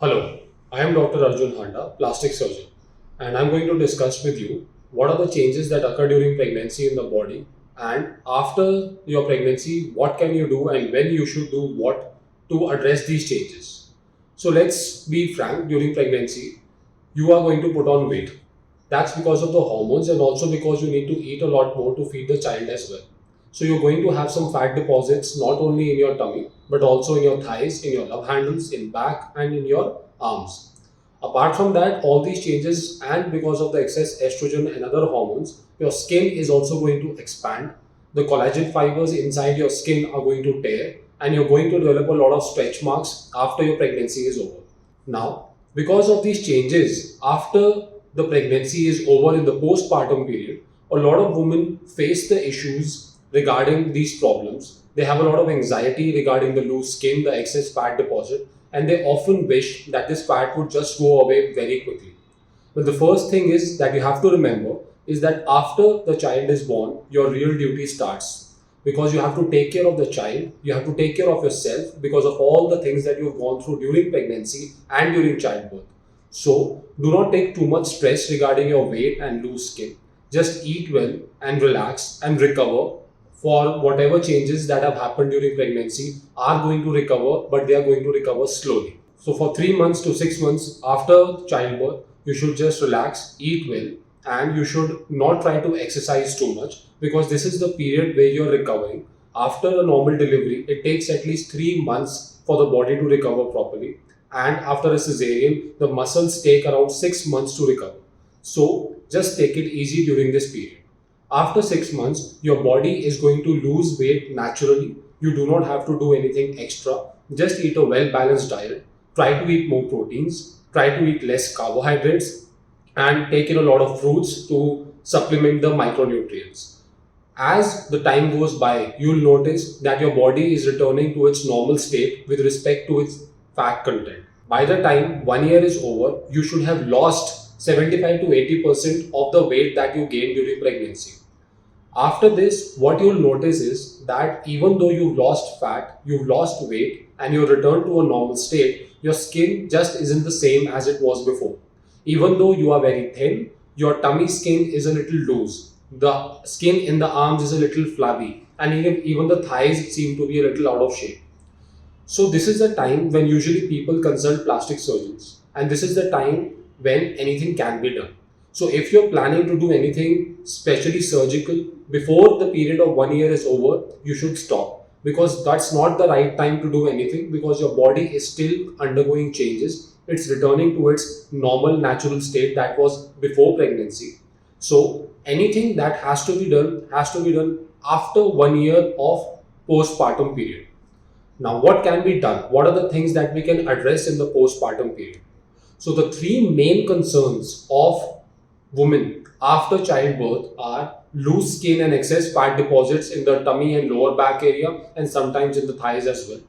Hello, I am Dr. Arjun Handa, plastic surgeon, and I'm going to discuss with you what are the changes that occur during pregnancy in the body, and after your pregnancy, what can you do and when you should do what to address these changes. So let's be frank, during pregnancy, you are going to put on weight. That's because of the hormones and also because you need to eat a lot more to feed the child as well. So you're going to have some fat deposits not only in your tummy but also in your thighs, in your love handles, in back and in your arms. Apart from that, all these changes and because of the excess estrogen and other hormones, your skin is also going to expand. The collagen fibers inside your skin are going to tear and you're going to develop a lot of stretch marks after your pregnancy is over. Now, because of these changes, after the pregnancy is over in the postpartum period, a lot of women face the issues regarding these problems. They have a lot of anxiety regarding the loose skin, the excess fat deposit, and they often wish that this fat would just go away very quickly. But the first thing is that you have to remember is that after the child is born, your real duty starts because you have to take care of the child, you have to take care of yourself because of all the things that you've gone through during pregnancy and during childbirth. So, do not take too much stress regarding your weight and loose skin. Just eat well and relax and recover for whatever changes that have happened during pregnancy are going to recover, but they are going to recover slowly. So, for 3 months to 6 months after childbirth, you should just relax, eat well, and you should not try to exercise too much because this is the period where you're recovering. After a normal delivery, it takes at least 3 months for the body to recover properly, and after a cesarean, the muscles take around 6 months to recover. So, just take it easy during this period. After 6 months, your body is going to lose weight naturally. You do not have to do anything extra. Just eat a well balanced diet. Try to eat more proteins. Try to eat less carbohydrates and take in a lot of fruits to supplement the micronutrients. As the time goes by, you'll notice that your body is returning to its normal state with respect to its fat content. By the time 1 year is over, you should have lost 75 to 80% of the weight that you gained during pregnancy. After this, what you'll notice is that even though you've lost fat, you've lost weight, and you return to a normal state, your skin just isn't the same as it was before. Even though you are very thin, your tummy skin is a little loose. The skin in the arms is a little flabby, and even the thighs seem to be a little out of shape. So, this is the time when usually people consult plastic surgeons, and this is the time when anything can be done. So, if you're planning to do anything, especially surgical, before the period of 1 year is over, you should stop because that's not the right time to do anything because your body is still undergoing changes. It's returning to its normal natural state that was before pregnancy. So, anything that has to be done after 1 year of postpartum period. Now, what can be done? What are the things that we can address in the postpartum period? So, the three main concerns of women after childbirth are loose skin and excess fat deposits in the tummy and lower back area, and sometimes in the thighs as well.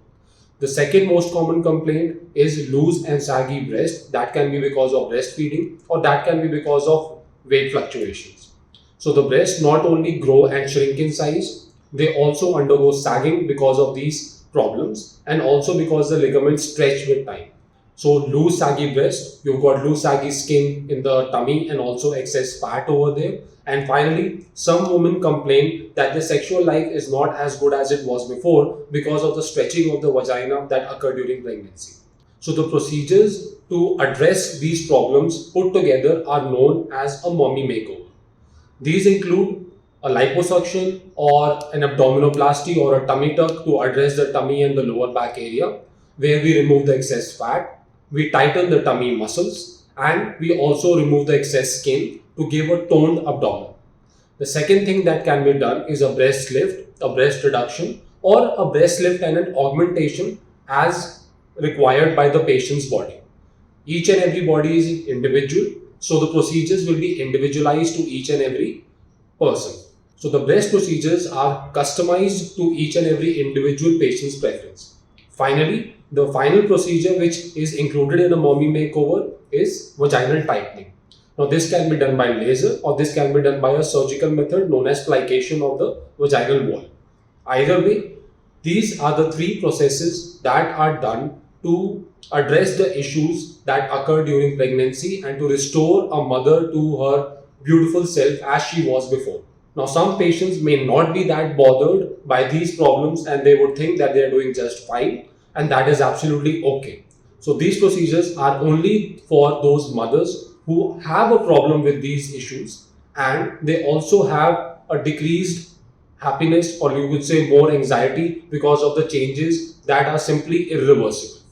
The second most common complaint is loose and saggy breast. That can be because of breastfeeding or that can be because of weight fluctuations. So, the breasts not only grow and shrink in size, they also undergo sagging because of these problems and also because the ligaments stretch with time. So, loose saggy breast, you've got loose saggy skin in the tummy and also excess fat over there. And finally, some women complain that their sexual life is not as good as it was before because of the stretching of the vagina that occurred during pregnancy. So, the procedures to address these problems put together are known as a mommy makeover. These include a liposuction or an abdominoplasty or a tummy tuck to address the tummy and the lower back area, where we remove the excess fat, we tighten the tummy muscles, and we also remove the excess skin to give a toned abdomen. The second thing that can be done is a breast lift, a breast reduction, or a breast lift and an augmentation as required by the patient's body. Each and every body is individual, so the procedures will be individualized to each and every person. So the breast procedures are customized to each and every individual patient's preference. Finally, the final procedure which is included in a mommy makeover is vaginal tightening. Now this can be done by laser or this can be done by a surgical method known as plication of the vaginal wall. Either way, these are the three processes that are done to address the issues that occur during pregnancy and to restore a mother to her beautiful self as she was before. Now, some patients may not be that bothered by these problems and they would think that they are doing just fine, and that is absolutely okay. So, these procedures are only for those mothers who have a problem with these issues and they also have a decreased happiness, or you could say more anxiety, because of the changes that are simply irreversible.